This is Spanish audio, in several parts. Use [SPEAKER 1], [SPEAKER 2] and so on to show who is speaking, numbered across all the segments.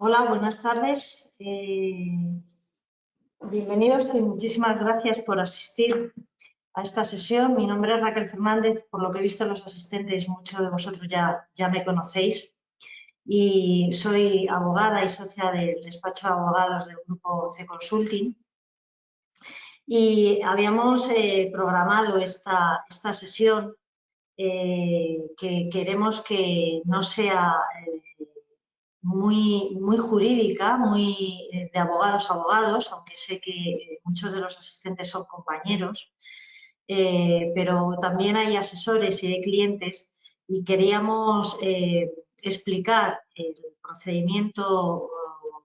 [SPEAKER 1] Hola, buenas tardes. Bienvenidos y muchísimas gracias por asistir a esta sesión. Mi nombre es Raquel Fernández. Por lo que he visto en los asistentes, muchos de vosotros ya me conocéis. Y soy abogada y socia del despacho de abogados del grupo C Consulting. Y habíamos programado esta sesión que queremos que no sea muy jurídica, muy de abogados a abogados, aunque sé que muchos de los asistentes son compañeros, pero también hay asesores y hay clientes y queríamos explicar el procedimiento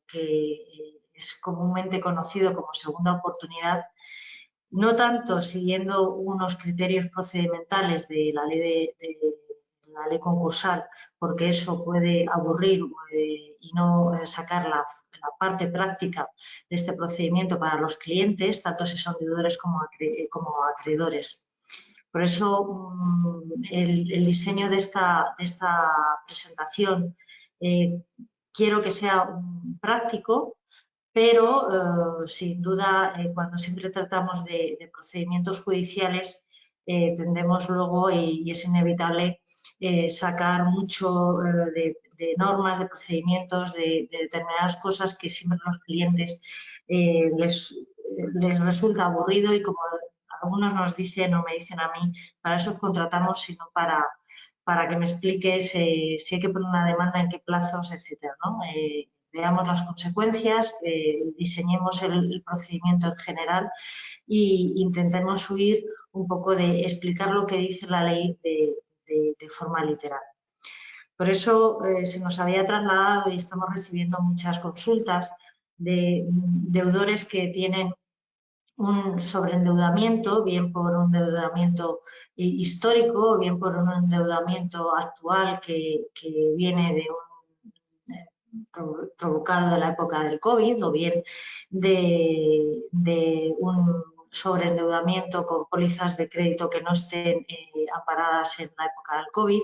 [SPEAKER 1] que es comúnmente conocido como segunda oportunidad, no tanto siguiendo unos criterios procedimentales de la ley concursal, porque eso puede aburrir y no sacar la parte práctica de este procedimiento para los clientes, tanto si son deudores como acreedores. Por eso el diseño de esta presentación quiero que sea práctico, pero sin duda cuando siempre tratamos de procedimientos judiciales tendemos luego, y es inevitable, sacar mucho de normas, de procedimientos, de determinadas cosas que siempre a los clientes les resulta aburrido y, como algunos nos dicen o me dicen a mí, para eso contratamos, sino para que me expliques si hay que poner una demanda, en qué plazos, etcétera, ¿no? Veamos las consecuencias, diseñemos el procedimiento en general e intentemos huir un poco de explicar lo que dice la ley de forma literal. Por eso se nos había trasladado y estamos recibiendo muchas consultas de deudores que tienen un sobreendeudamiento, bien por un endeudamiento histórico o bien por un endeudamiento actual que viene de provocado de la época del COVID, o bien de un sobreendeudamiento con pólizas de crédito que no estén amparadas en la época del COVID.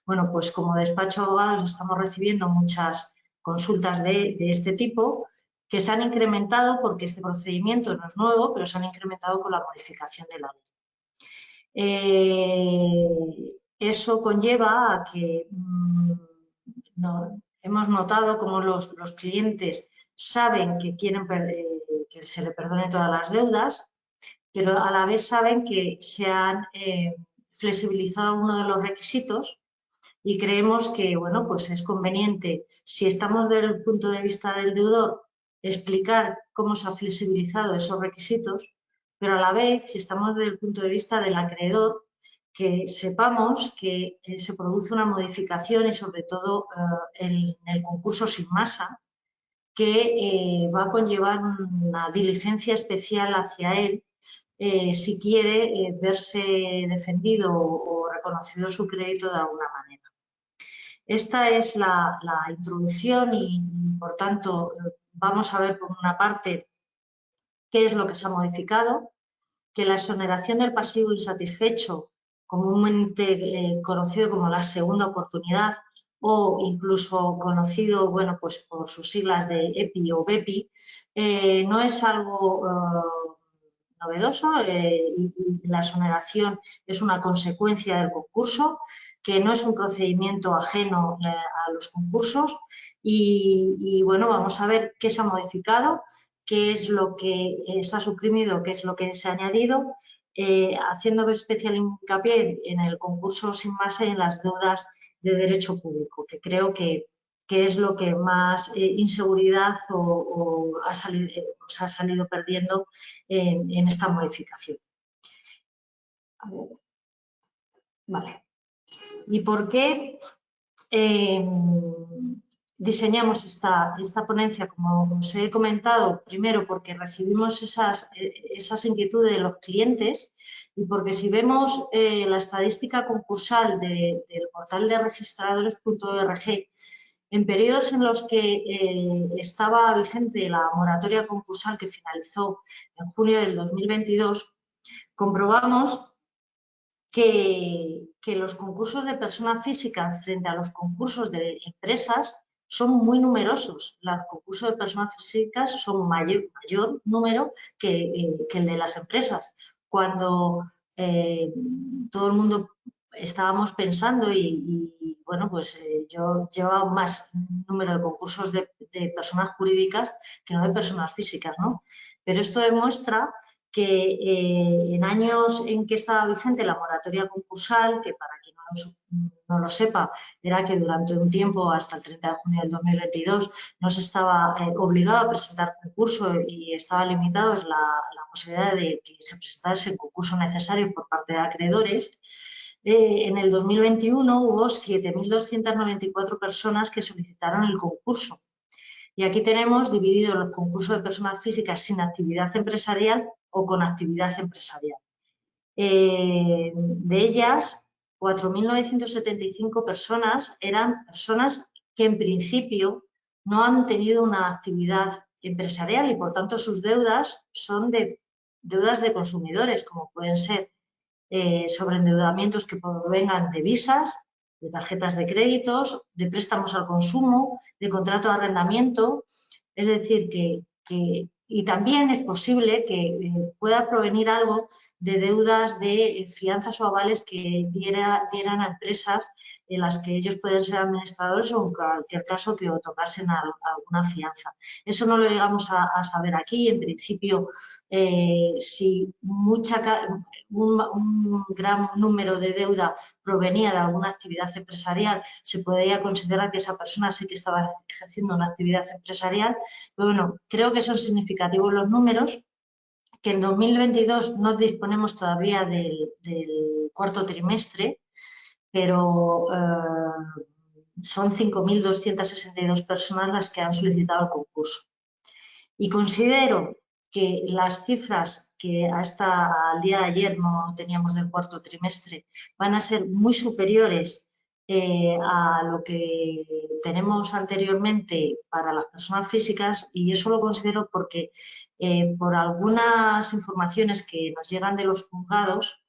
[SPEAKER 1] Bueno, pues como despacho de abogados estamos recibiendo muchas consultas de este tipo, que se han incrementado porque este procedimiento no es nuevo, pero se han incrementado con la modificación de la ley. Eso conlleva a que hemos notado cómo los clientes saben que quieren que se le perdone todas las deudas, pero a la vez saben que se han flexibilizado uno de los requisitos y creemos que, bueno, pues es conveniente, si estamos desde el punto de vista del deudor, explicar cómo se han flexibilizado esos requisitos, pero a la vez, si estamos desde el punto de vista del acreedor, que sepamos que se produce una modificación y sobre todo en el concurso sin masa, que va a conllevar una diligencia especial hacia él si quiere verse defendido o reconocido su crédito de alguna manera. Esta es la introducción y, por tanto, vamos a ver por una parte qué es lo que se ha modificado, que la exoneración del pasivo insatisfecho, comúnmente conocido como la segunda oportunidad o incluso conocido, bueno, pues por sus siglas de EPI o BEPI, no es algo novedoso y la exoneración es una consecuencia del concurso, que no es un procedimiento ajeno a los concursos y, bueno, vamos a ver qué se ha modificado, qué es lo que se ha suprimido, qué es lo que se ha añadido, haciendo especial hincapié en el concurso sin masa y en las deudas de derecho público, que creo que es lo que más inseguridad os ha salido perdiendo en esta modificación. A ver. Vale. ¿Y por qué diseñamos esta ponencia? Como os he comentado, primero porque recibimos esas inquietudes de los clientes y porque si vemos la estadística concursal del portal de registradores.org, en periodos en los que estaba vigente la moratoria concursal que finalizó en junio del 2022, comprobamos que los concursos de persona física frente a los concursos de empresas son muy numerosos. Los concursos de personas físicas son mayor número que el de las empresas. Cuando todo el mundo estábamos pensando bueno, pues yo llevaba más número de concursos de personas jurídicas que no de personas físicas, ¿no? Pero esto demuestra que en años en que estaba vigente la moratoria concursal, que para quien no lo sepa, era que durante un tiempo, hasta el 30 de junio del 2022, no se estaba obligado a presentar concurso y estaba limitado la posibilidad de que se presentase el concurso necesario por parte de acreedores. En el 2021 hubo 7.294 personas que solicitaron el concurso. Y aquí tenemos divididos los concursos de personas físicas sin actividad empresarial o con actividad empresarial. De ellas, 4.975 personas eran personas que en principio no han tenido una actividad empresarial y por tanto sus deudas son deudas de consumidores, como pueden ser sobreendeudamientos que provengan de visas, de tarjetas de créditos, de préstamos al consumo, de contrato de arrendamiento. Es decir, y también es posible que pueda provenir algo de deudas de fianzas o avales que dieran a empresas en las que ellos pueden ser administradores o en cualquier caso que otorgasen alguna fianza. Eso no lo llegamos a saber aquí. En principio, si un gran número de deuda provenía de alguna actividad empresarial, se podría considerar que esa persona sí que estaba ejerciendo una actividad empresarial. Pero bueno, creo que son significativos los números, que en 2022 no disponemos todavía del cuarto trimestre, pero son 5.262 personas las que han solicitado el concurso. Y considero que las cifras que hasta el día de ayer no teníamos del cuarto trimestre van a ser muy superiores a lo que tenemos anteriormente para las personas físicas, y eso lo considero porque por algunas informaciones que nos llegan de los juzgados,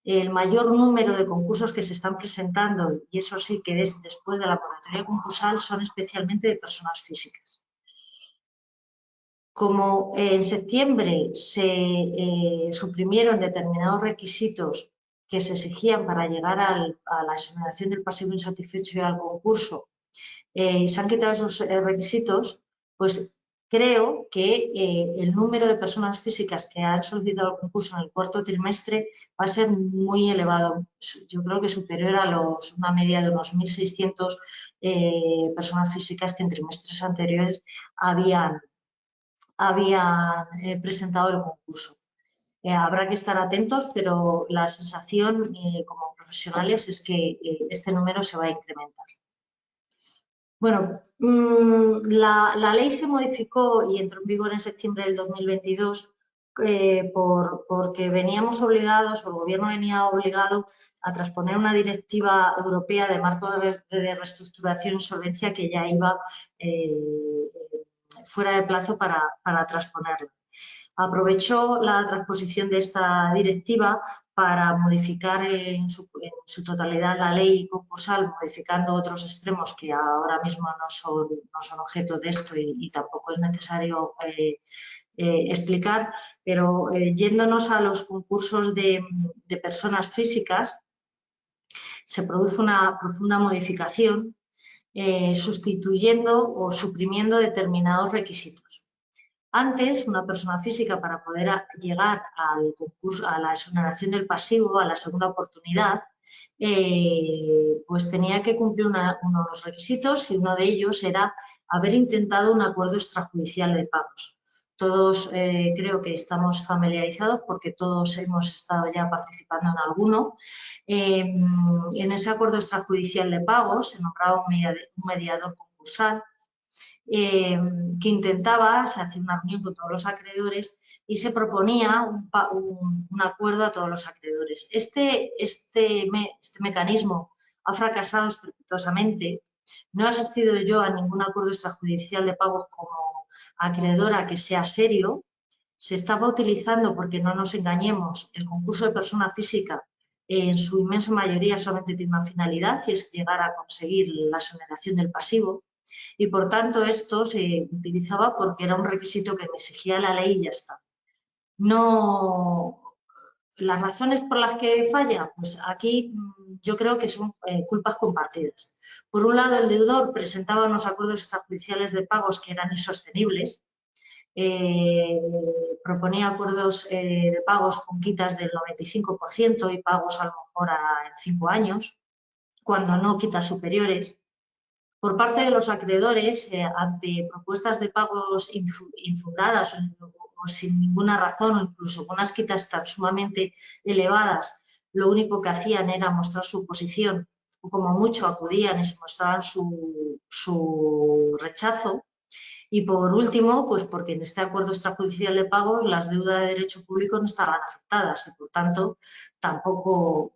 [SPEAKER 1] el mayor número de concursos que se están presentando, y eso sí que es después de la moratoria concursal, son especialmente de personas físicas. Como en septiembre se suprimieron determinados requisitos que se exigían para llegar a la exoneración del pasivo insatisfecho y al concurso, se han quitado esos requisitos, pues creo que el número de personas físicas que han solicitado el concurso en el cuarto trimestre va a ser muy elevado. Yo creo que superior a una media de unos 1.600 personas físicas que en trimestres anteriores habían presentado el concurso. Habrá que estar atentos, pero la sensación como profesionales es que este número se va a incrementar. Bueno, la ley se modificó y entró en vigor en septiembre del 2022 porque veníamos obligados, o el Gobierno venía obligado a transponer una directiva europea de marco de reestructuración e insolvencia que ya iba fuera de plazo para transponerla. Aprovechó la transposición de esta directiva para modificar en su totalidad la ley concursal, modificando otros extremos que ahora mismo no son objeto de esto y tampoco es necesario explicar, pero yéndonos a los concursos de personas físicas, se produce una profunda modificación sustituyendo o suprimiendo determinados requisitos. Antes, una persona física, para poder llegar al concurso, a la exoneración del pasivo, a la segunda oportunidad, pues tenía que cumplir unos requisitos, y uno de ellos era haber intentado un acuerdo extrajudicial de pagos. Todos creo que estamos familiarizados porque todos hemos estado ya participando en alguno. En ese acuerdo extrajudicial de pagos se nombraba un mediador concursal que intentaba, se hacía una reunión con todos los acreedores y se proponía un acuerdo a todos los acreedores. Este mecanismo ha fracasado estrepitosamente. No he asistido yo a ningún acuerdo extrajudicial de pagos como acreedora que sea serio. Se estaba utilizando, porque no nos engañemos, el concurso de persona física en su inmensa mayoría solamente tiene una finalidad, y es llegar a conseguir la exoneración del pasivo. y por tanto esto se utilizaba porque era un requisito que me exigía la ley y ya está. No, las razones por las que falla, pues aquí yo creo que son culpas compartidas. Por un lado, el deudor presentaba unos acuerdos extrajudiciales de pagos que eran insostenibles, proponía acuerdos de pagos con quitas del 95% y pagos a lo mejor en 5 años, cuando no quitas superiores. Por parte de los acreedores, ante propuestas de pagos infundadas o sin ninguna razón, o incluso con unas quitas tan sumamente elevadas, lo único que hacían era mostrar su posición, o como mucho acudían y se mostraban su rechazo. Y por último, pues porque en este acuerdo extrajudicial de pagos las deudas de derecho público no estaban afectadas y por tanto tampoco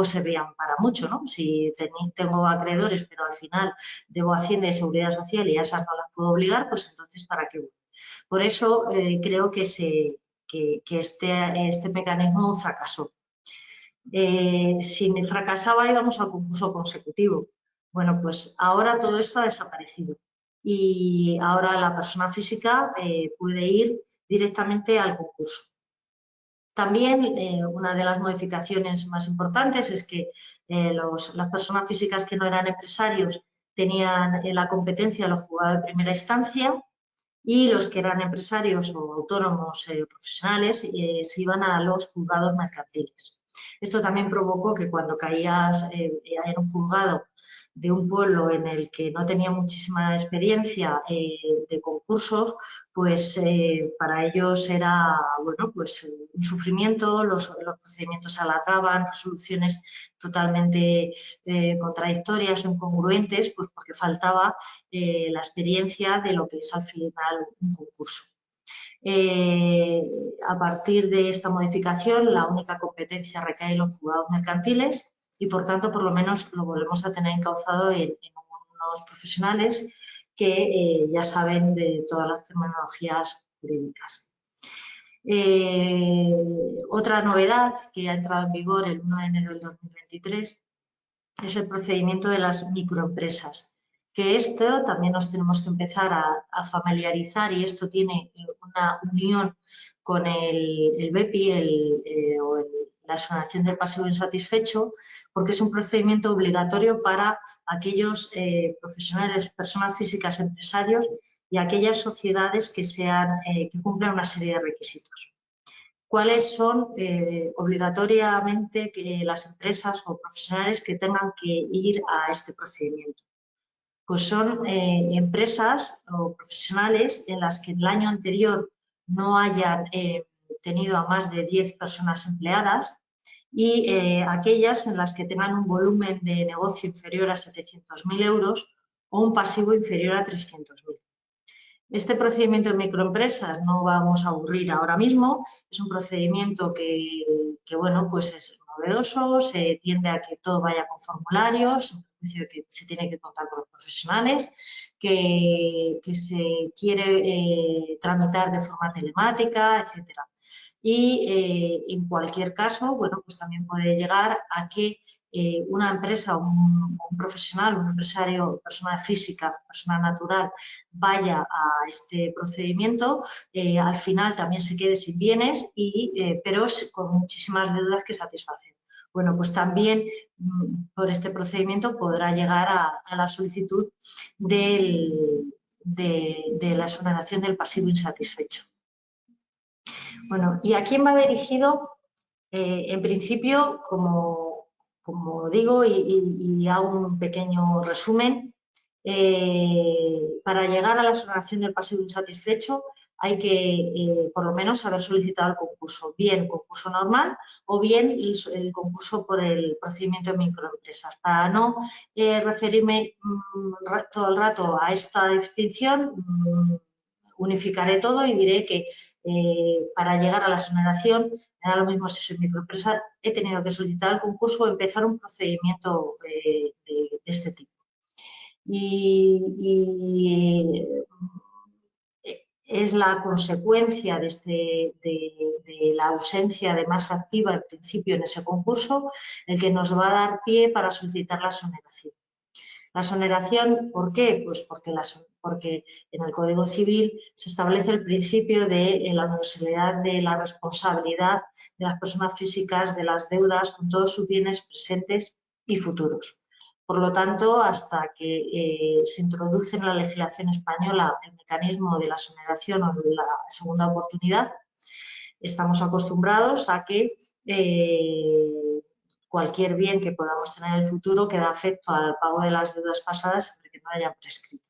[SPEAKER 1] se veían para mucho, ¿no? Si tengo acreedores pero al final debo Hacienda y Seguridad Social y a esas no las puedo obligar, pues entonces ¿para qué voy? Por eso creo que este mecanismo fracasó. Si fracasaba íbamos al concurso consecutivo. Bueno, pues ahora todo esto ha desaparecido y ahora la persona física puede ir directamente al concurso. También una de las modificaciones más importantes es que las personas físicas que no eran empresarios tenían la competencia de los juzgados de primera instancia y los que eran empresarios o autónomos profesionales se iban a los juzgados mercantiles. Esto también provocó que cuando caías en un juzgado de un pueblo en el que no tenía muchísima experiencia de concursos, pues para ellos era bueno, pues, un sufrimiento, los procedimientos se alargaban, resoluciones totalmente contradictorias o incongruentes, pues porque faltaba la experiencia de lo que es al final un concurso. A partir de esta modificación, la única competencia recae en los juzgados mercantiles y, por tanto, por lo menos lo volvemos a tener encauzado en unos profesionales que ya saben de todas las terminologías jurídicas. Otra novedad que ha entrado en vigor el 1 de enero del 2023 es el procedimiento de las microempresas, que esto también nos tenemos que empezar a familiarizar y esto tiene una unión con el BEPI o la exoneración del pasivo insatisfecho, porque es un procedimiento obligatorio para aquellos profesionales, personas físicas, empresarios y aquellas sociedades que cumplan una serie de requisitos. ¿Cuáles son obligatoriamente las empresas o profesionales que tengan que ir a este procedimiento? Pues son empresas o profesionales en las que en el año anterior no hayan tenido a más de 10 personas empleadas y aquellas en las que tengan un volumen de negocio inferior a 700.000 euros o un pasivo inferior a 300.000. Este procedimiento de microempresas no vamos a aburrir ahora mismo, es un procedimiento que bueno, pues es novedoso, se tiende a que todo vaya con formularios, en prejuicio de que se tiene que contar con los profesionales, que se quiere tramitar de forma telemática, etcétera. Y en cualquier caso, bueno, pues también puede llegar a que una empresa, un profesional, un empresario, persona física, persona natural, vaya a este procedimiento, al final también se quede sin bienes, pero con muchísimas deudas que satisfacer. Bueno, pues también por este procedimiento podrá llegar a la solicitud de la exoneración del pasivo insatisfecho. Bueno, ¿y a quién va dirigido? En principio, como digo y hago un pequeño resumen, para llegar a la exoneración del pasivo insatisfecho hay que por lo menos haber solicitado el concurso, bien concurso normal o bien el concurso por el procedimiento de microempresas. Para no referirme todo el rato a esta distinción, unificaré todo y diré que para llegar a la exoneración, me da lo mismo si soy microempresa, he tenido que solicitar el concurso o empezar un procedimiento de este tipo. Y es la consecuencia de la ausencia de masa activa al principio en ese concurso el que nos va a dar pie para solicitar la exoneración. La exoneración, ¿por qué? Pues porque en el Código Civil se establece el principio de la universalidad de la responsabilidad de las personas físicas de las deudas con todos sus bienes presentes y futuros. Por lo tanto, hasta que se introduce en la legislación española el mecanismo de la exoneración o de la segunda oportunidad, estamos acostumbrados a que cualquier bien que podamos tener en el futuro queda afecto al pago de las deudas pasadas siempre que no hayan prescrito.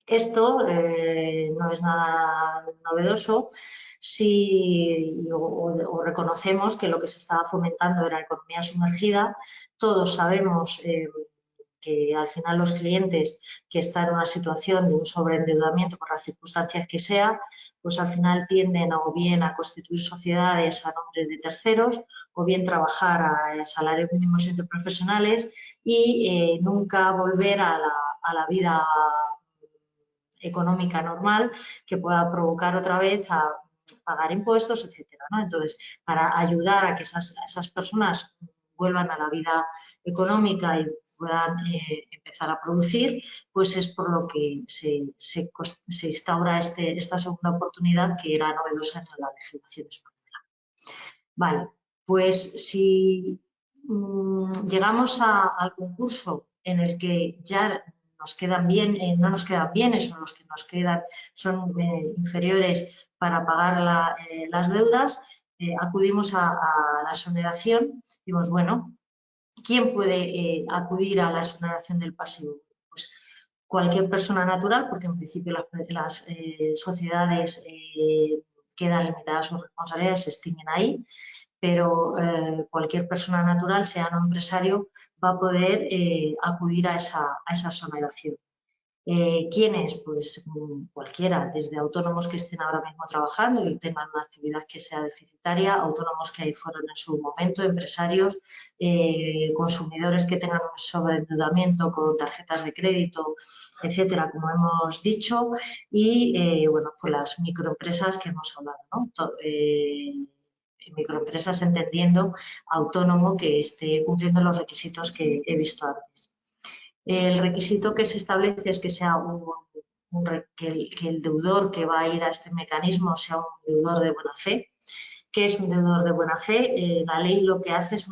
[SPEAKER 1] Esto no es nada novedoso o reconocemos que lo que se estaba fomentando era la economía sumergida. Todos sabemos que al final los clientes que están en una situación de un sobreendeudamiento por las circunstancias que sea, pues al final tienden o bien a constituir sociedades a nombre de terceros o bien trabajar a salarios mínimos interprofesionales y nunca volver a la vida económica normal que pueda provocar otra vez a pagar impuestos, etcétera, ¿no? Entonces, para ayudar a que esas personas vuelvan a la vida económica y puedan empezar a producir, pues es por lo que se instaura esta segunda oportunidad que era novedosa en la legislación española. Vale, pues si llegamos al concurso en el que ya nos quedan bien, no nos quedan bienes o los que nos quedan son inferiores para pagar las deudas, acudimos a la exoneración. Dimos, bueno, ¿quién puede acudir a la exoneración del pasivo? Pues cualquier persona natural, porque en principio las sociedades quedan limitadas a sus responsabilidades, se extinguen ahí, pero cualquier persona natural, sea no empresario, va a poder acudir a esa exoneración. ¿Quiénes? Pues cualquiera, desde autónomos que estén ahora mismo trabajando y tengan una actividad que sea deficitaria, autónomos que ahí fueron en su momento, empresarios, consumidores que tengan un sobreendeudamiento con tarjetas de crédito, etcétera, como hemos dicho, y bueno, pues las microempresas que hemos hablado, ¿no? Microempresas entendiendo autónomo que esté cumpliendo los requisitos que he visto antes. El requisito que se establece es que sea que el deudor que va a ir a este mecanismo sea un deudor de buena fe. ¿Qué es un deudor de buena fe? La ley lo que hace es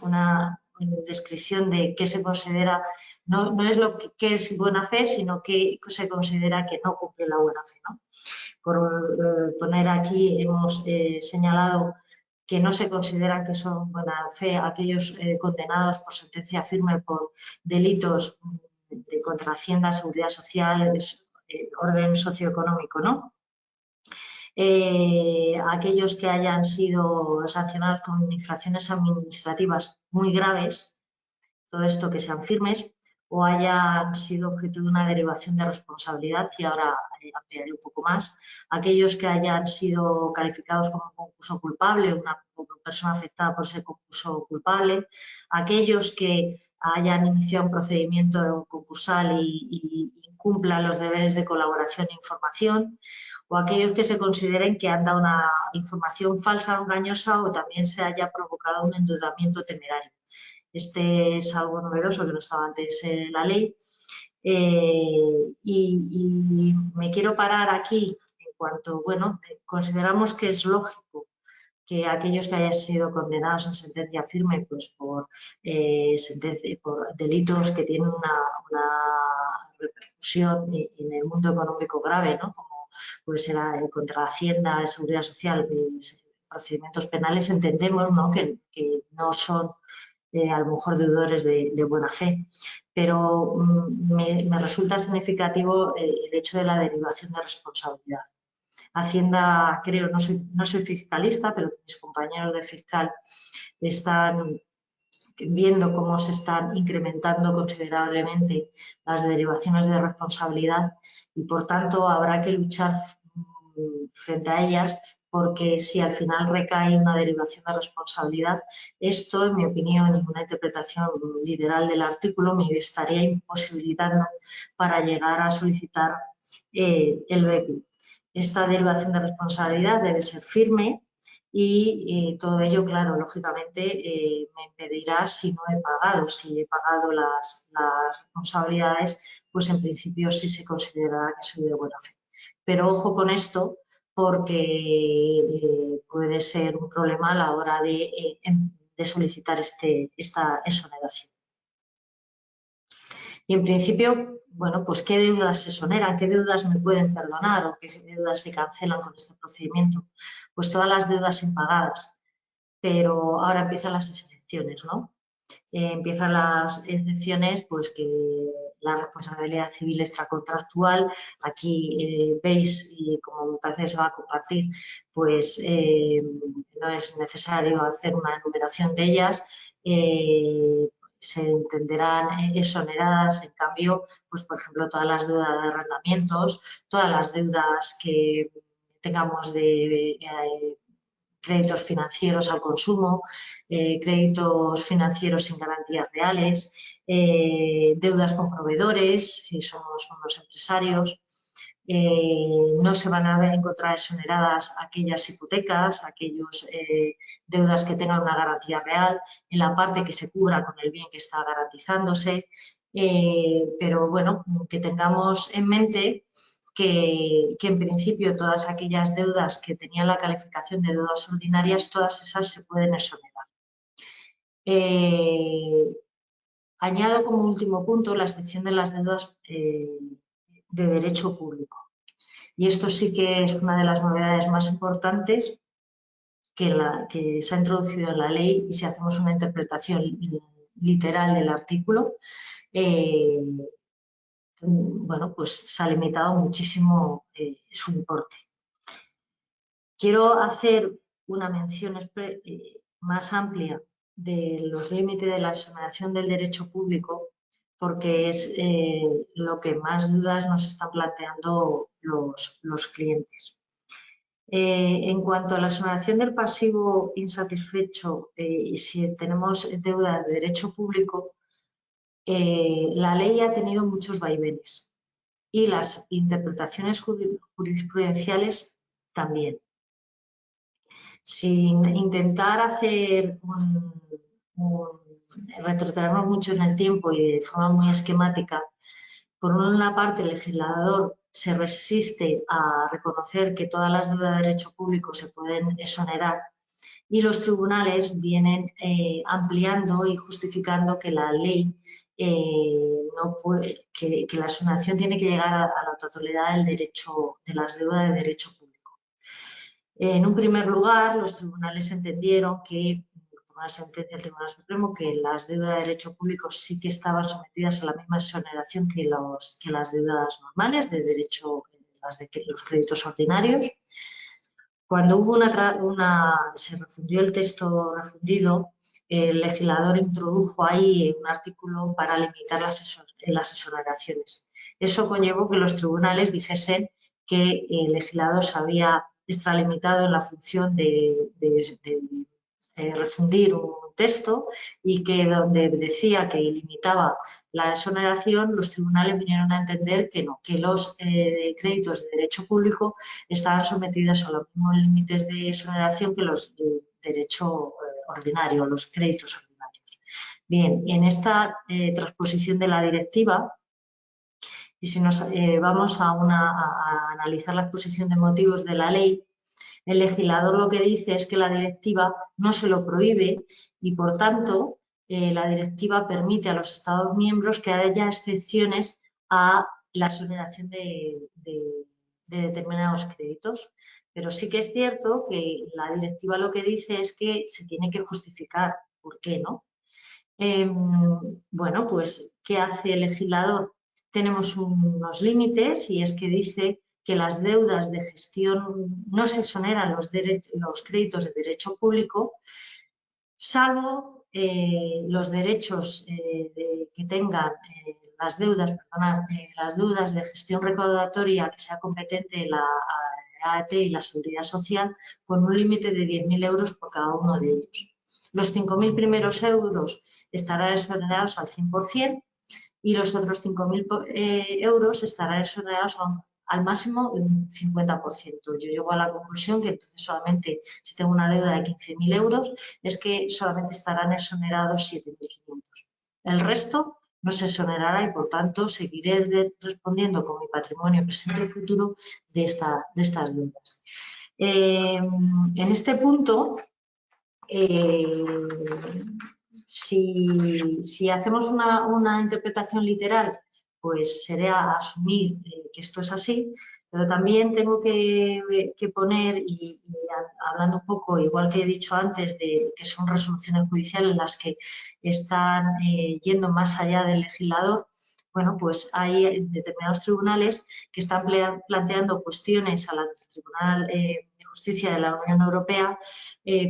[SPEAKER 1] una descripción de qué se considera, no es lo que es buena fe, sino que se considera que no cumple la buena fe, ¿no? Por poner aquí, hemos señalado que no se consideran que son buena fe aquellos condenados por sentencia firme por delitos contra Hacienda, Seguridad Social, orden socioeconómico, ¿no? Aquellos que hayan sido sancionados con infracciones administrativas muy graves, todo esto que sean firmes, o hayan sido objeto de una derivación de responsabilidad, y ahora ampliaré un poco más, aquellos que hayan sido calificados como concurso culpable, una persona afectada por ese concurso culpable, aquellos que hayan iniciado un procedimiento concursal y incumplan los deberes de colaboración e información, o aquellos que se consideren que han dado una información falsa o engañosa o también se haya provocado un endeudamiento temerario. Este es algo novedoso que no estaba antes en la ley. Y me quiero parar aquí en cuanto, bueno, consideramos que es lógico que aquellos que hayan sido condenados en sentencia firme pues por delitos que tienen una repercusión en el mundo económico grave, ¿no? Como puede ser contra Hacienda, Seguridad Social, procedimientos penales, entendemos, ¿no? Que no son a lo mejor deudores de buena fe, pero me resulta significativo el hecho de la derivación de responsabilidad. Hacienda, creo, no soy fiscalista, pero mis compañeros de fiscal están viendo cómo se están incrementando considerablemente las derivaciones de responsabilidad y, por tanto, habrá que luchar frente a ellas, porque si al final recae una derivación de responsabilidad, esto, en mi opinión, y una interpretación literal del artículo, me estaría imposibilitando para llegar a solicitar el BEPI. Esta derivación de responsabilidad debe ser firme, y todo ello, claro, lógicamente me impedirá si no he pagado. Si he pagado las responsabilidades, pues en principio sí se considerará que soy de buena fe. Pero ojo con esto, porque puede ser un problema a la hora de solicitar esta exoneración. Y en principio, bueno, pues ¿qué deudas se exoneran? ¿Qué deudas me pueden perdonar o qué deudas se cancelan con este procedimiento? Pues todas las deudas impagadas, pero ahora empiezan las excepciones, ¿no? Empiezan las excepciones, pues que la responsabilidad civil extracontractual, aquí veis, y como me parece que se va a compartir, pues no es necesario hacer una enumeración de ellas, se entenderán exoneradas, en cambio, pues por ejemplo, todas las deudas de arrendamientos, todas las deudas que tengamos de créditos financieros al consumo, créditos financieros sin garantías reales, deudas con proveedores, si somos unos empresarios. No se van a encontrar exoneradas aquellas hipotecas, aquellas deudas que tengan una garantía real, en la parte que se cubra con el bien que está garantizándose. Pero bueno, que tengamos en mente que en principio todas aquellas deudas que tenían la calificación de deudas ordinarias, todas esas se pueden exonerar. Añado como último punto la excepción de las deudas de derecho público. Y esto sí que es una de las novedades más importantes que se ha introducido en la ley, y si hacemos una interpretación literal del artículo, bueno, pues se ha limitado muchísimo su importe. Quiero hacer una mención más amplia de los límites de la exoneración del derecho público, porque es lo que más dudas nos están planteando los clientes. En cuanto a la exoneración del pasivo insatisfecho, y si tenemos deuda de derecho público, la ley ha tenido muchos vaivenes y las interpretaciones jurisprudenciales también. Sin intentar retrotraernos mucho en el tiempo y de forma muy esquemática, por una parte el legislador se resiste a reconocer que todas las deudas de derecho público se pueden exonerar, y los tribunales vienen ampliando y justificando que la ley no puede, que la exoneración tiene que llegar a la totalidad del derecho, de las deudas de derecho público. En un primer lugar, los tribunales entendieron que, por una sentencia del Tribunal Supremo, que las deudas de derecho público sí que estaban sometidas a la misma exoneración que las deudas normales de derecho, los créditos ordinarios. Cuando hubo se refundió el texto refundido, el legislador introdujo ahí un artículo para limitar las exoneraciones. Eso conllevó que los tribunales dijesen que el legislador se había extralimitado en la función de refundir un texto, y que donde decía que limitaba la exoneración, los tribunales vinieron a entender que no, que los créditos de derecho público estaban sometidos a los mismos límites de exoneración que los de derecho ordinario, los créditos ordinarios. Bien, en esta transposición de la directiva, y si nos vamos a analizar la exposición de motivos de la ley, el legislador lo que dice es que la directiva no se lo prohíbe y, por tanto, la directiva permite a los Estados miembros que haya excepciones a la exoneración de determinados créditos. Pero sí que es cierto que la directiva lo que dice es que se tiene que justificar por qué, ¿no? Bueno, pues, ¿qué hace el legislador? Tenemos unos límites, y es que dice que las deudas de gestión no se exoneran los créditos de derecho público, salvo los derechos que tengan las deudas de gestión recaudatoria que sea competente la AAT y la Seguridad Social, con un límite de 10.000 euros por cada uno de ellos. Los 5.000 primeros euros estarán exonerados al 100%, y los otros 5.000 euros estarán exonerados al máximo de un 50%. Yo llego a la conclusión que entonces solamente si tengo una deuda de 15.000 euros es que solamente estarán exonerados 7.500. El resto no se exonerará y, por tanto, seguiré respondiendo con mi patrimonio presente y futuro de estas deudas. En este punto, si hacemos una interpretación literal, pues sería asumir que esto es así, pero también tengo que poner, y hablando un poco, igual que he dicho antes, de que son resoluciones judiciales las que están yendo más allá del legislador, bueno, pues hay determinados tribunales que están planteando cuestiones al Tribunal de Justicia de la Unión Europea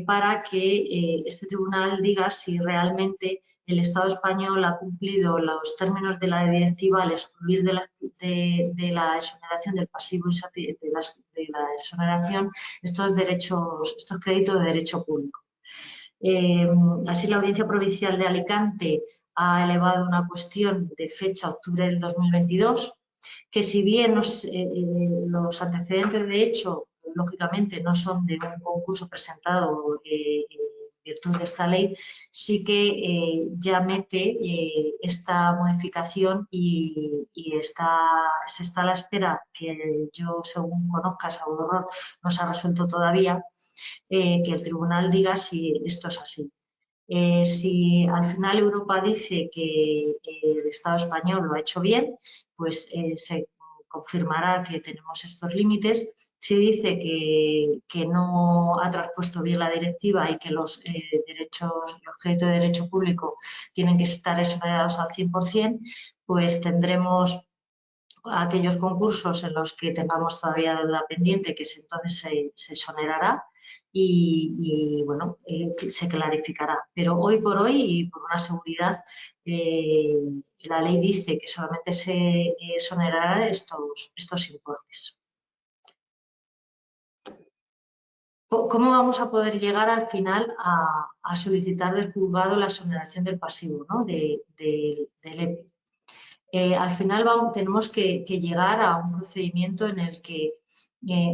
[SPEAKER 1] para que este tribunal diga si realmente el Estado español ha cumplido los términos de la directiva al excluir de la exoneración del pasivo de la exoneración estos créditos de derecho público. Así, la Audiencia Provincial de Alicante ha elevado una cuestión de fecha octubre del 2022, que si bien los antecedentes de hecho, lógicamente, no son de un concurso presentado en virtud de esta ley, sí que ya mete esta modificación y se está a la espera, que yo, según conozca, Salvador, no se ha resuelto todavía, que el tribunal diga si esto es así. Si al final Europa dice que el Estado español lo ha hecho bien, pues se confirmará que tenemos estos límites. Si dice que no ha traspuesto bien la directiva y que los créditos de derecho público tienen que estar exonerados al 100%, pues tendremos aquellos concursos en los que tengamos todavía deuda pendiente, que entonces se exonerará y bueno, se clarificará. Pero hoy por hoy, y por una seguridad, la ley dice que solamente se exonerarán estos importes. ¿Cómo vamos a poder llegar al final a solicitar del juzgado la exoneración del pasivo, ¿no? del EPI? Al final tenemos que llegar a un procedimiento en el que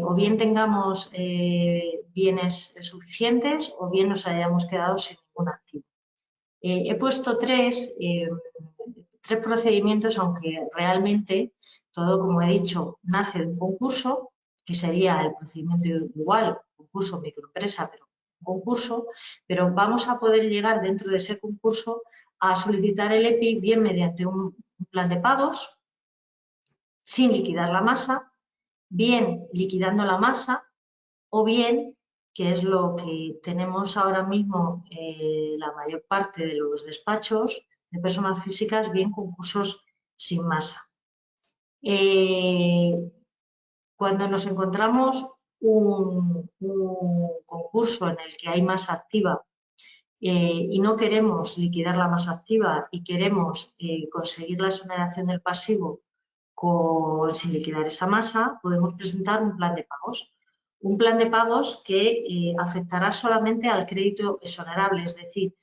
[SPEAKER 1] o bien tengamos bienes suficientes o bien nos hayamos quedado sin ningún activo. He puesto tres procedimientos, aunque realmente todo, como he dicho, nace de un concurso, que sería el procedimiento igual, concurso microempresa, pero un concurso, pero vamos a poder llegar dentro de ese concurso a solicitar el EPI bien mediante un plan de pagos, sin liquidar la masa, bien liquidando la masa, o bien, que es lo que tenemos ahora mismo la mayor parte de los despachos de personas físicas, bien concursos sin masa. Cuando nos encontramos un concurso en el que hay masa activa y no queremos liquidar la masa activa y queremos conseguir la exoneración del pasivo sin liquidar esa masa, podemos presentar un plan de pagos. Un plan de pagos que afectará solamente al crédito exonerable, es decir,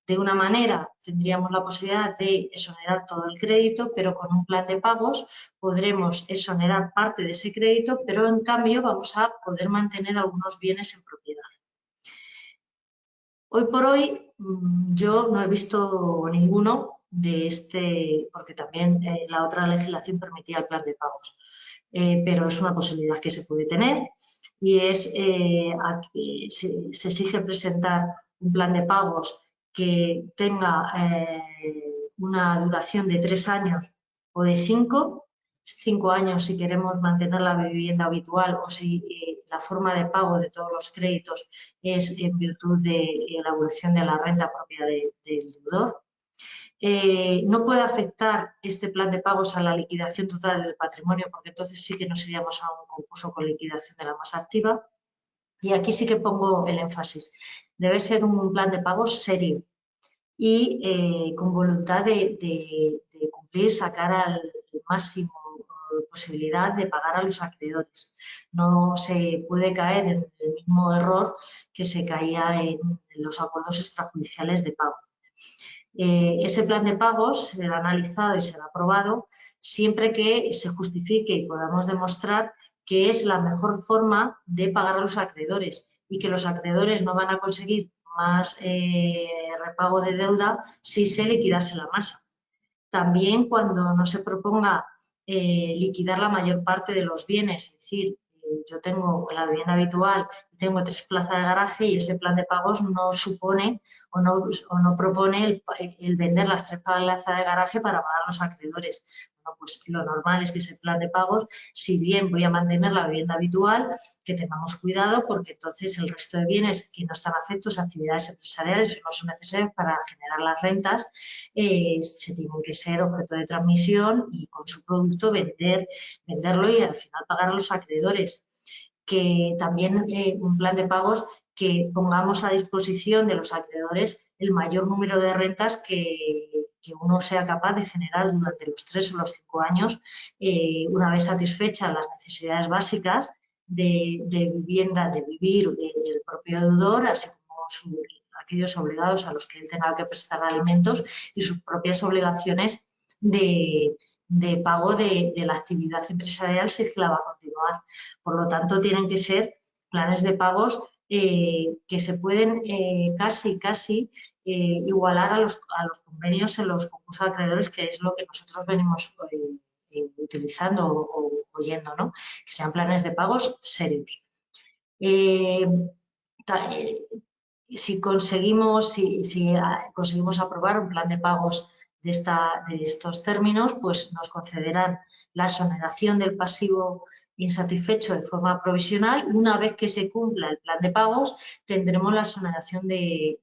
[SPEAKER 1] de una manera tendríamos la posibilidad de exonerar todo el crédito, pero con un plan de pagos podremos exonerar parte de ese crédito, pero en cambio vamos a poder mantener algunos bienes en propiedad. Hoy por hoy yo no he visto ninguno de porque también la otra legislación permitía el plan de pagos, pero es una posibilidad que se puede tener y se exige presentar un plan de pagos que tenga una duración de 3 años o de 5 años si queremos mantener la vivienda habitual o si la forma de pago de todos los créditos es en virtud de la evolución de la renta propia del deudor. No puede afectar este plan de pagos a la liquidación total del patrimonio, porque entonces sí que nos iríamos a un concurso con liquidación de la masa activa. Y aquí sí que pongo el énfasis. Debe ser un plan de pagos serio y con voluntad de cumplir, sacar al máximo posibilidad de pagar a los acreedores. No se puede caer en el mismo error que se caía en los acuerdos extrajudiciales de pago. Ese plan de pagos será analizado y será aprobado siempre que se justifique y podamos demostrar que es la mejor forma de pagar a los acreedores y que los acreedores no van a conseguir más repago de deuda si se liquidase la masa. También cuando no se proponga liquidar la mayor parte de los bienes, es decir, yo tengo la vivienda habitual y tengo 3 plazas de garaje y ese plan de pagos no supone o no propone el vender las 3 plazas de garaje para pagar a los acreedores. Bueno, pues lo normal es que ese plan de pagos, si bien voy a mantener la vivienda habitual, que tengamos cuidado porque entonces el resto de bienes que no están afectos a actividades empresariales no son necesarios para generar las rentas, se tienen que ser objeto de transmisión y con su producto venderlo y al final pagar a los acreedores. Que también un plan de pagos que pongamos a disposición de los acreedores el mayor número de rentas que uno sea capaz de generar durante los 3 o los 5 años, una vez satisfechas las necesidades básicas de vivienda, de vivir el propio deudor, así como aquellos obligados a los que él tenga que prestar alimentos y sus propias obligaciones de pago de la actividad empresarial si es que la va a continuar. Por lo tanto, tienen que ser planes de pagos que se pueden casi igualar a los convenios en los concursos de acreedores, que es lo que nosotros venimos utilizando o oyendo, ¿no? Que sean planes de pagos serios. Si conseguimos aprobar un plan de pagos de estos términos, pues nos concederán la exoneración del pasivo insatisfecho de forma provisional y una vez que se cumpla el plan de pagos tendremos la exoneración de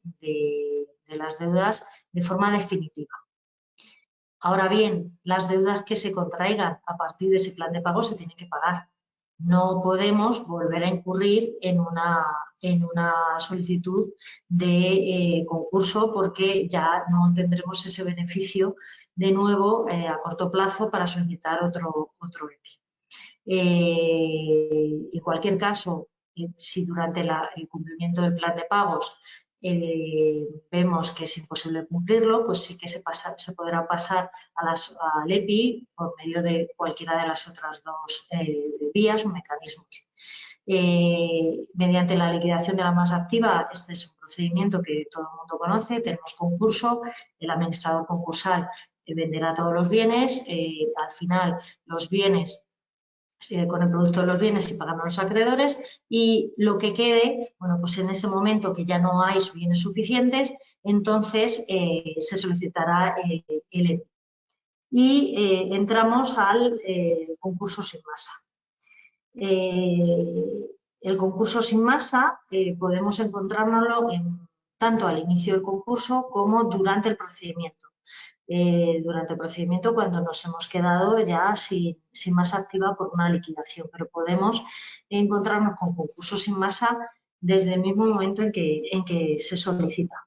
[SPEAKER 1] las deudas de forma definitiva. Ahora bien, las deudas que se contraigan a partir de ese plan de pagos se tienen que pagar. No podemos volver a incurrir en una solicitud de concurso porque ya no tendremos ese beneficio de nuevo a corto plazo para solicitar otro EPI. En cualquier caso, si durante el cumplimiento del plan de pagos vemos que es imposible cumplirlo, pues sí que se podrá pasar al EPI por medio de cualquiera de las otras dos vías o mecanismos. Mediante la liquidación de la masa activa, este es un procedimiento que todo el mundo conoce, tenemos concurso, el administrador concursal venderá todos los bienes, al final los bienes con el producto de los bienes y pagando a los acreedores y lo que quede, bueno, pues en ese momento que ya no hay bienes suficientes, entonces se solicitará el EPI. Y entramos al concurso sin masa. El concurso sin masa podemos encontrárnoslo tanto al inicio del concurso como durante el procedimiento. Durante el procedimiento cuando nos hemos quedado ya sin masa activa por una liquidación, pero podemos encontrarnos con concursos sin masa desde el mismo momento en que se solicita.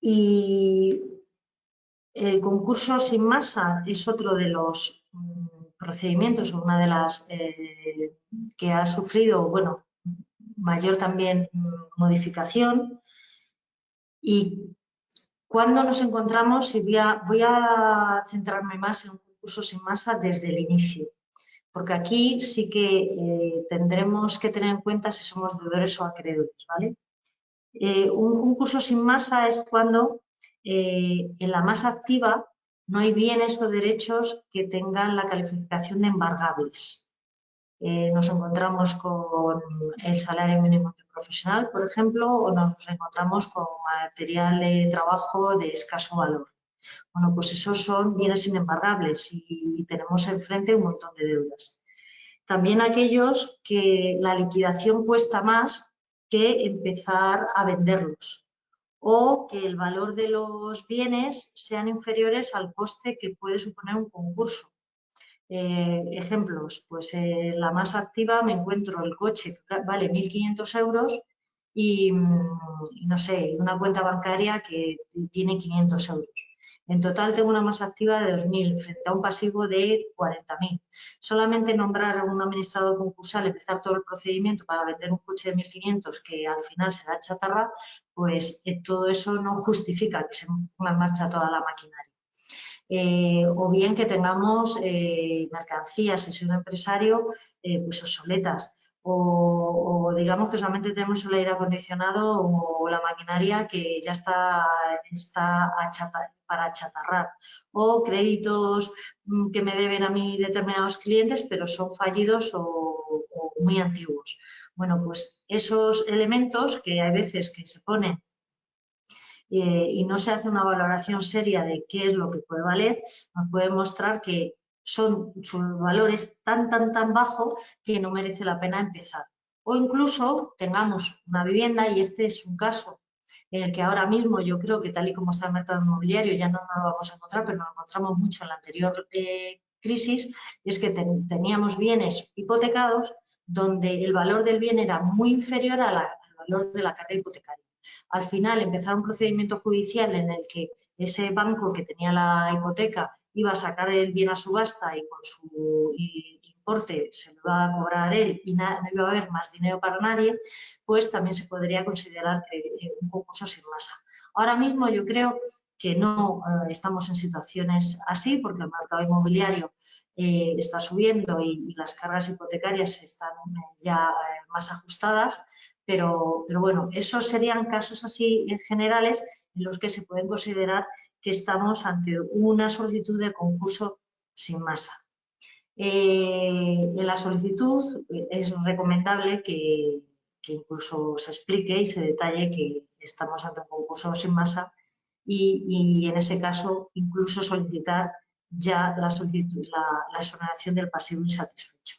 [SPEAKER 1] Y el concurso sin masa es otro de los procedimientos, una de las que ha sufrido, bueno, mayor también modificación. Y cuando nos encontramos, y voy a centrarme más en un concurso sin masa desde el inicio, porque aquí sí que tendremos que tener en cuenta si somos deudores o acreedores, ¿vale? Un concurso sin masa es cuando en la masa activa no hay bienes o derechos que tengan la calificación de embargables. Nos encontramos con el salario mínimo interprofesional, por ejemplo, o nos encontramos con material de trabajo de escaso valor. Bueno, pues esos son bienes inembargables y tenemos enfrente un montón de deudas. También aquellos que la liquidación cuesta más que empezar a venderlos o que el valor de los bienes sean inferiores al coste que puede suponer un concurso. Ejemplos, pues la más activa me encuentro el coche que vale 1.500 euros y no sé, una cuenta bancaria que tiene 500 euros. En total tengo una masa activa de 2.000 frente a un pasivo de 40.000. Solamente nombrar a un administrador concursal, empezar todo el procedimiento para vender un coche de 1.500 que al final será chatarra, pues todo eso no justifica que se ponga en marcha toda la maquinaria. o bien que tengamos mercancías, si soy un empresario, pues obsoletas. O digamos que solamente tenemos el aire acondicionado o la maquinaria que ya está para achatarrar. O créditos que me deben a mí determinados clientes, pero son fallidos o muy antiguos. Bueno, pues esos elementos que hay veces que se ponen y no se hace una valoración seria de qué es lo que puede valer, nos puede mostrar que su valor es tan bajo que no merece la pena empezar. O incluso tengamos una vivienda, y este es un caso en el que ahora mismo yo creo que tal y como está el mercado inmobiliario ya no nos lo vamos a encontrar, pero nos lo encontramos mucho en la anterior crisis, y es que teníamos bienes hipotecados donde el valor del bien era muy inferior al valor de la carga hipotecaria. Al final empezar un procedimiento judicial en el que ese banco que tenía la hipoteca iba a sacar el bien a subasta y con su importe se lo iba a cobrar él y no iba a haber más dinero para nadie, pues también se podría considerar un concurso sin masa. Ahora mismo yo creo que no estamos en situaciones así porque el mercado inmobiliario está subiendo y las cargas hipotecarias están ya más ajustadas. Pero bueno, esos serían casos así generales en los que se pueden considerar que estamos ante una solicitud de concurso sin masa. En la solicitud es recomendable que incluso se explique y se detalle que estamos ante un concurso sin masa y en ese caso incluso solicitar ya la exoneración del pasivo insatisfecho.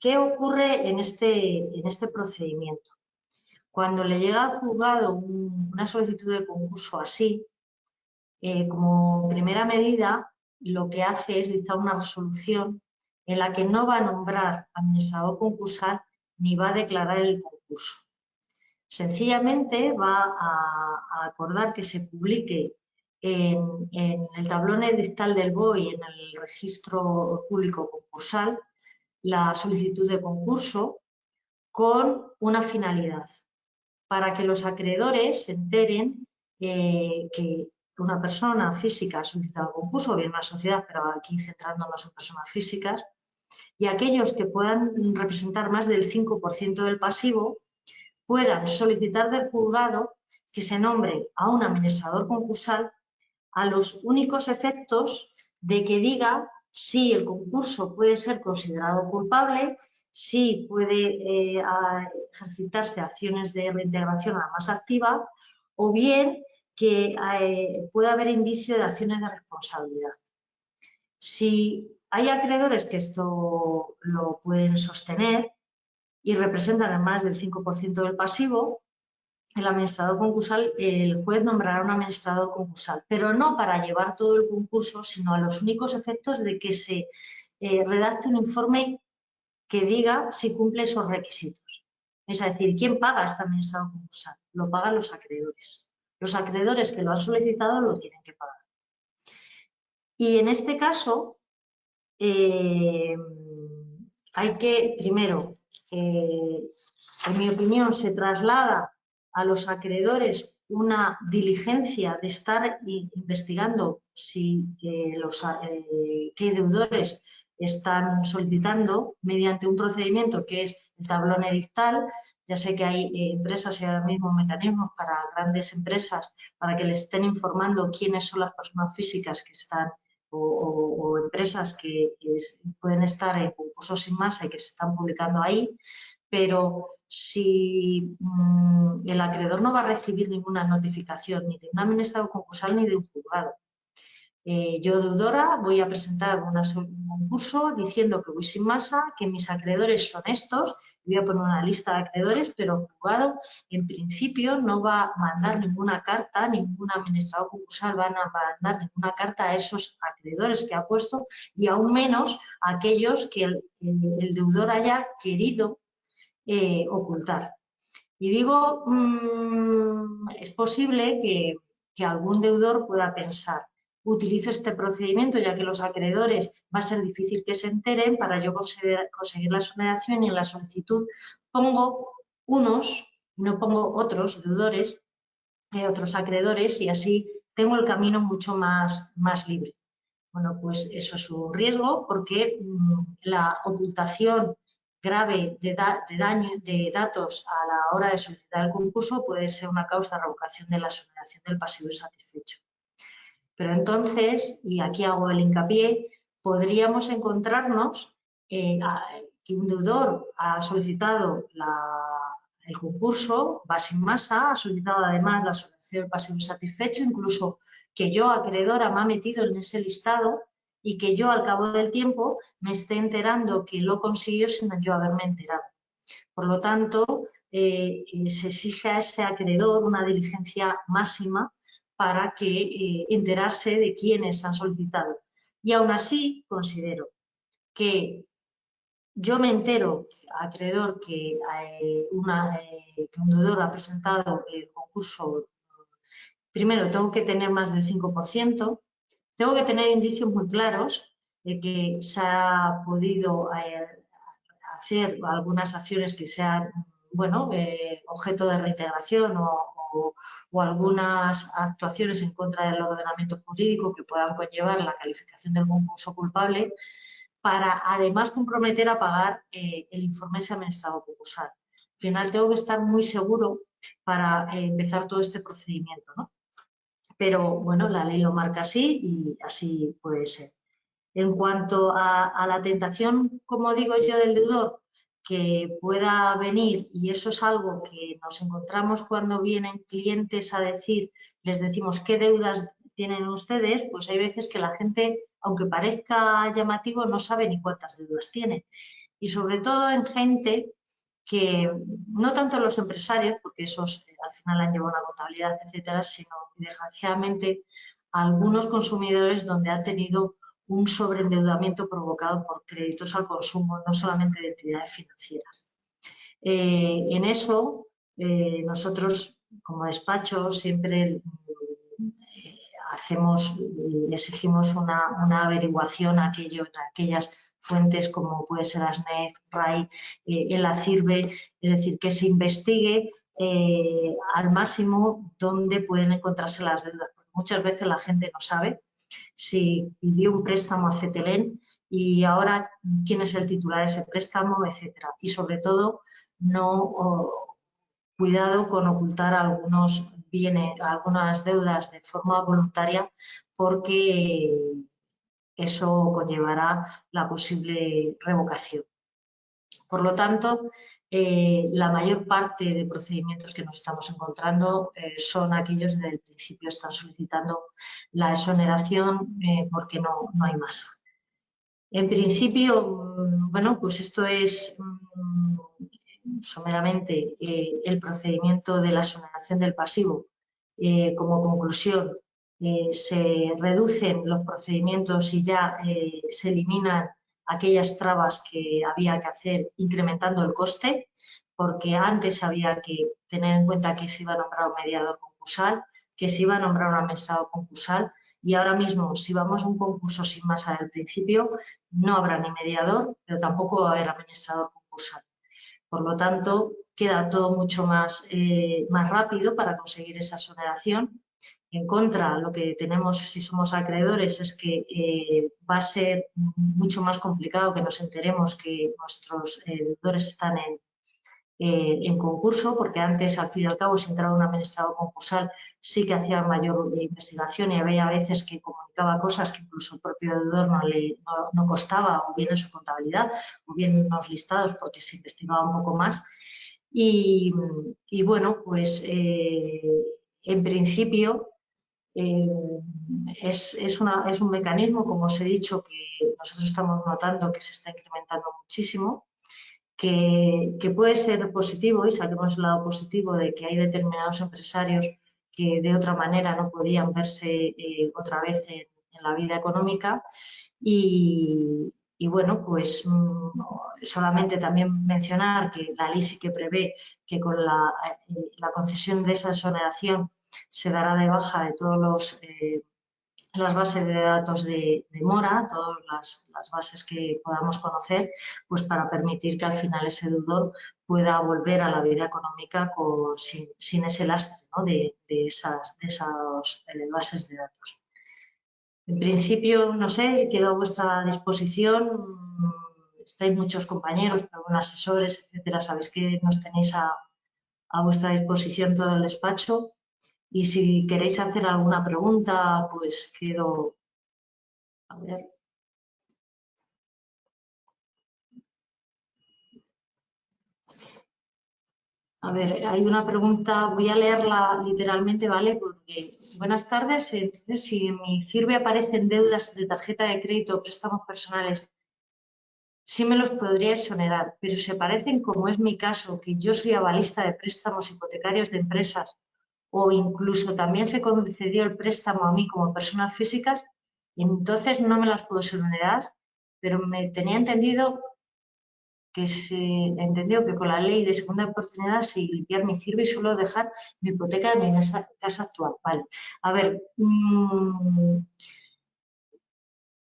[SPEAKER 1] ¿Qué ocurre en este procedimiento? Cuando le llega al juzgado una solicitud de concurso así, como primera medida, lo que hace es dictar una resolución en la que no va a nombrar administrador concursal ni va a declarar el concurso. Sencillamente va a acordar que se publique en el tablón edictal del BOI, en el registro público concursal, la solicitud de concurso con una finalidad, para que los acreedores se enteren que una persona física ha solicitado el concurso, o bien una sociedad, pero aquí centrándonos en personas físicas, y aquellos que puedan representar más del 5% del pasivo puedan solicitar del juzgado que se nombre a un administrador concursal a los únicos efectos de que diga si el concurso puede ser considerado culpable, si puede ejercitarse acciones de reintegración a la masa activa o bien que pueda haber indicio de acciones de responsabilidad. Si hay acreedores que esto lo pueden sostener y representan más del 5% del pasivo, el administrador concursal, el juez nombrará un administrador concursal, pero no para llevar todo el concurso, sino a los únicos efectos de que se redacte un informe que diga si cumple esos requisitos. Es decir, ¿quién paga este administrador concursal? Lo pagan los acreedores. Los acreedores que lo han solicitado lo tienen que pagar. Y en este caso, hay que, primero, en mi opinión, se traslada a los acreedores una diligencia de estar investigando si qué deudores están solicitando mediante un procedimiento que es el tablón edictal. Ya sé que hay empresas y ahora mismo mecanismos para grandes empresas para que les estén informando quiénes son las personas físicas que están o empresas que pueden estar en concursos sin masa y que se están publicando ahí. Pero si el acreedor no va a recibir ninguna notificación ni de un administrador concursal ni de un juzgado, yo, deudora, voy a presentar un concurso diciendo que voy sin masa, que mis acreedores son estos, voy a poner una lista de acreedores, pero el juzgado en principio no va a mandar ninguna carta, ningún administrador concursal va a mandar ninguna carta a esos acreedores que ha puesto y aún menos a aquellos que el deudor haya querido ocultar. Y digo, es posible que algún deudor pueda pensar, utilizo este procedimiento ya que los acreedores va a ser difícil que se enteren para yo conseguir la exoneración y en la solicitud pongo unos, no pongo otros deudores, otros acreedores y así tengo el camino mucho más libre. Bueno, pues eso es un riesgo porque la ocultación grave de datos a la hora de solicitar el concurso puede ser una causa de revocación de la exoneración del pasivo insatisfecho. Pero entonces, y aquí hago el hincapié, podríamos encontrarnos que un deudor ha solicitado el concurso, va sin masa, ha solicitado además la exoneración del pasivo insatisfecho, incluso que yo, acreedora, me ha metido en ese listado y que yo al cabo del tiempo me esté enterando que lo consiguió sin yo haberme enterado. Por lo tanto, se exige a ese acreedor una diligencia máxima para que enterarse de quiénes han solicitado. Y aún así considero que yo me entero, acreedor, que un deudor ha presentado el concurso. Primero, tengo que tener más del 5%, tengo que tener indicios muy claros de que se ha podido hacer algunas acciones que sean, bueno, objeto de reintegración o algunas actuaciones en contra del ordenamiento jurídico que puedan conllevar la calificación del concurso culpable, para además comprometer a pagar el informe examinado concursal. Al final tengo que estar muy seguro para empezar todo este procedimiento, ¿no? Pero bueno, la ley lo marca así y así puede ser. En cuanto a la tentación, como digo yo, del deudor, que pueda venir, y eso es algo que nos encontramos cuando vienen clientes a decir, les decimos qué deudas tienen ustedes, pues hay veces que la gente, aunque parezca llamativo, no sabe ni cuántas deudas tiene. Y sobre todo en gente que, no tanto los empresarios, porque esos al final han llevado una contabilidad, etcétera, sino desgraciadamente algunos consumidores donde han tenido un sobreendeudamiento provocado por créditos al consumo, no solamente de entidades financieras. En eso, nosotros como despacho siempre exigimos una averiguación en aquellas fuentes como puede ser ASNEF, RAI, el ACIRBE, es decir, que se investigue al máximo dónde pueden encontrarse las deudas, porque muchas veces la gente no sabe si pidió un préstamo a Cetelén y ahora quién es el titular de ese préstamo, etcétera. Y sobre todo, cuidado con ocultar algunos bienes, algunas deudas de forma voluntaria, porque eso conllevará la posible revocación. Por lo tanto, la mayor parte de procedimientos que nos estamos encontrando son aquellos que desde el principio están solicitando la exoneración porque no hay masa. En principio, bueno, pues esto es someramente el procedimiento de la exoneración del pasivo. Como conclusión, se reducen los procedimientos y ya se eliminan aquellas trabas que había que hacer incrementando el coste, porque antes había que tener en cuenta que se iba a nombrar un mediador concursal, que se iba a nombrar un administrador concursal, y ahora mismo, si vamos a un concurso sin masa del principio, no habrá ni mediador, pero tampoco va a haber administrador concursal. Por lo tanto, queda todo mucho más rápido para conseguir esa exoneración. En contra, lo que tenemos si somos acreedores es que va a ser mucho más complicado que nos enteremos que nuestros deudores están en concurso, porque antes, al fin y al cabo, si entraba un administrador concursal, sí que hacía mayor investigación y había veces que comunicaba cosas que incluso el propio deudor no constaba, o bien en su contabilidad, o bien en los listados, porque se investigaba un poco más. Y bueno, pues en principio es un mecanismo, como os he dicho, que nosotros estamos notando que se está incrementando muchísimo, que puede ser positivo, y saquemos el lado positivo de que hay determinados empresarios que de otra manera no podían verse otra vez en la vida económica. Y bueno, pues solamente también mencionar que la ley sí que prevé que con la concesión de esa exoneración se dará de baja de todos los las bases de datos de mora, todas las bases que podamos conocer, pues para permitir que al final ese deudor pueda volver a la vida económica sin ese lastre, ¿no? de esas bases de datos. En principio, no sé, quedo a vuestra disposición. Estáis muchos compañeros, pero bueno, asesores, etcétera. Sabéis que nos tenéis a vuestra disposición todo el despacho. Y si queréis hacer alguna pregunta, pues quedo. A ver. A ver, hay una pregunta, voy a leerla literalmente, ¿vale? Porque, buenas tardes, entonces si en mi CIRBE aparecen deudas de tarjeta de crédito o préstamos personales, sí me los podría exonerar, pero se parecen, como es mi caso, que yo soy avalista de préstamos hipotecarios de empresas o incluso también se concedió el préstamo a mí como personas físicas, entonces no me las puedo exonerar, pero me tenía entendido que se entendió que con la ley de segunda oportunidad si limpiar mi sirve y solo dejar mi hipoteca en mi casa actual. Vale. A ver,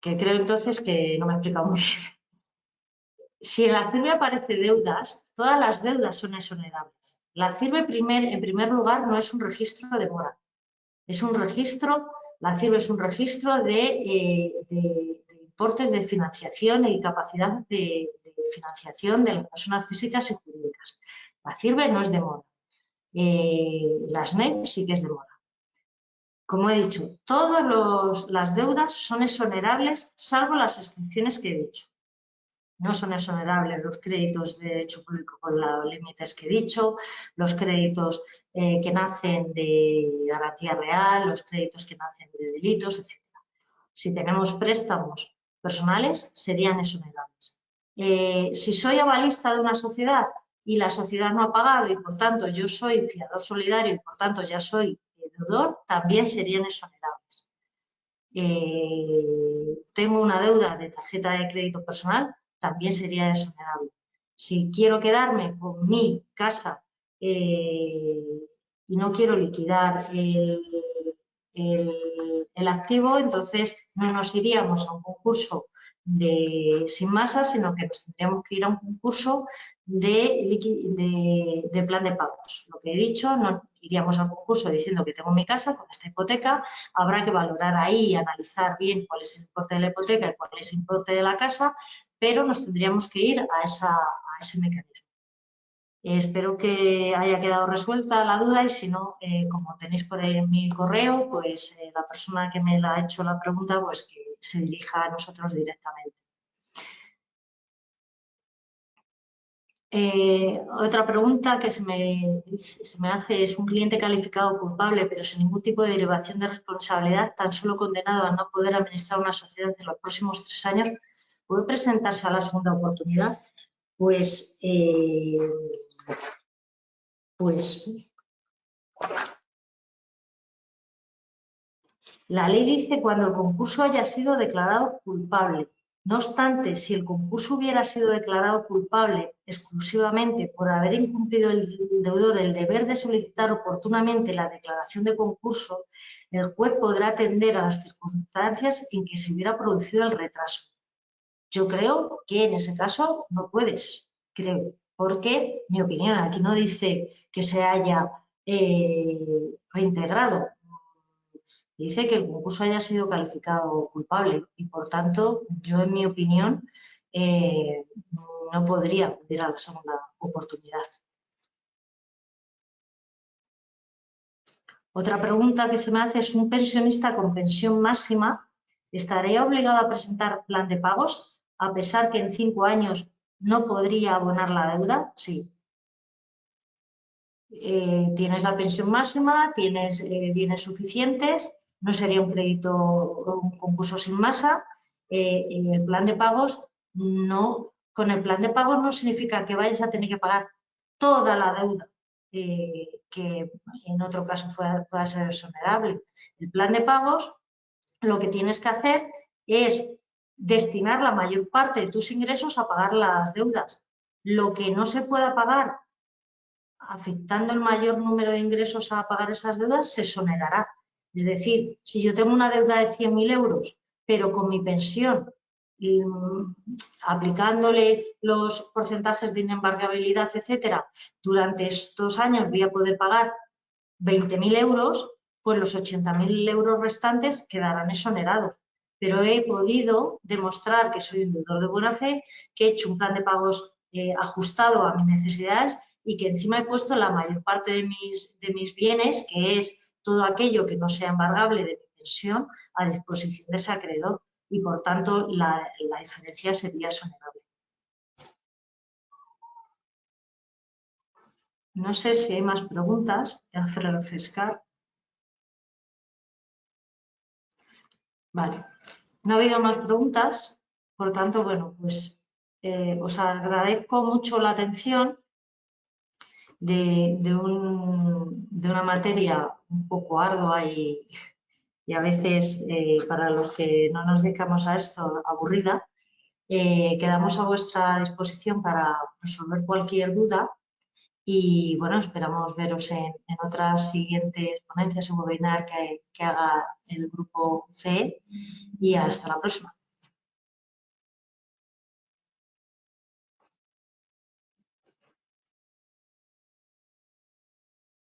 [SPEAKER 1] que creo entonces que no me he explicado muy bien. Si en la CIRBE aparece deudas, todas las deudas son exonerables. La CIRBE en primer lugar no es un registro de mora, es un registro, la CIRBE es un registro de importes de financiación y capacidad de financiación de las personas físicas y jurídicas. La CIRBE no es de mora. Las NEF sí que es de mora. Como he dicho, todas las deudas son exonerables, salvo las excepciones que he dicho. No son exonerables los créditos de derecho público con los límites que he dicho, los créditos que nacen de garantía real, los créditos que nacen de delitos, etc. Si tenemos préstamos personales, serían exonerables. Si soy avalista de una sociedad y la sociedad no ha pagado y por tanto yo soy fiador solidario y por tanto ya soy deudor, también serían exonerables. Tengo una deuda de tarjeta de crédito personal, también sería exonerable. Si quiero quedarme con mi casa y no quiero liquidar el activo, entonces no nos iríamos a un concurso sin masa, sino que nos tendríamos que ir a un concurso de plan de pagos. Lo que he dicho, no iríamos a un concurso diciendo que tengo mi casa con esta hipoteca, habrá que valorar ahí y analizar bien cuál es el importe de la hipoteca y cuál es el importe de la casa, pero nos tendríamos que ir a ese mecanismo. Espero que haya quedado resuelta la duda y si no, como tenéis por ahí en mi correo, pues la persona que me la ha hecho la pregunta, pues que se dirija a nosotros directamente. Otra pregunta que se me hace es: un cliente calificado culpable pero sin ningún tipo de derivación de responsabilidad, tan solo condenado a no poder administrar una sociedad en los próximos 3 años, ¿puede presentarse a la segunda oportunidad? Pues la ley dice cuando el concurso haya sido declarado culpable. No obstante, si el concurso hubiera sido declarado culpable exclusivamente por haber incumplido el deudor el deber de solicitar oportunamente la declaración de concurso, el juez podrá atender a las circunstancias en que se hubiera producido el retraso. Yo creo que en ese caso no puedes, creo, porque, mi opinión, aquí no dice que se haya reintegrado. Dice que el concurso haya sido calificado culpable y, por tanto, yo, en mi opinión, no podría acudir a la segunda oportunidad. Otra pregunta que se me hace es: ¿un pensionista con pensión máxima estaría obligado a presentar plan de pagos a pesar que en 5 años no podría abonar la deuda? Sí. Tienes la pensión máxima, tienes bienes suficientes, no sería un crédito o un concurso sin masa. El plan de pagos no, con el plan de pagos no significa que vayas a tener que pagar toda la deuda que en otro caso pueda ser exonerable. El plan de pagos, lo que tienes que hacer es destinar la mayor parte de tus ingresos a pagar las deudas. Lo que no se pueda pagar afectando el mayor número de ingresos a pagar esas deudas, se exonerará. Es decir, si yo tengo una deuda de 100.000 euros, pero con mi pensión, aplicándole los porcentajes de inembargabilidad, etcétera, durante estos años voy a poder pagar 20.000 euros, pues los 80.000 euros restantes quedarán exonerados. Pero he podido demostrar que soy un deudor de buena fe, que he hecho un plan de pagos ajustado a mis necesidades y que encima he puesto la mayor parte de mis bienes, que es todo aquello que no sea embargable de mi pensión, a disposición de ese acreedor. Y, por tanto, la diferencia sería exonerable. No sé si hay más preguntas. Voy a hacer refrescar. Vale. No ha habido más preguntas. Por tanto, bueno, pues os agradezco mucho la atención de una materia un poco ardua y a veces, para los que no nos dedicamos a esto, aburrida. Quedamos a vuestra disposición para resolver cualquier duda y, bueno, esperamos veros en otras siguientes ponencias o webinar que haga el grupo CE y hasta la próxima.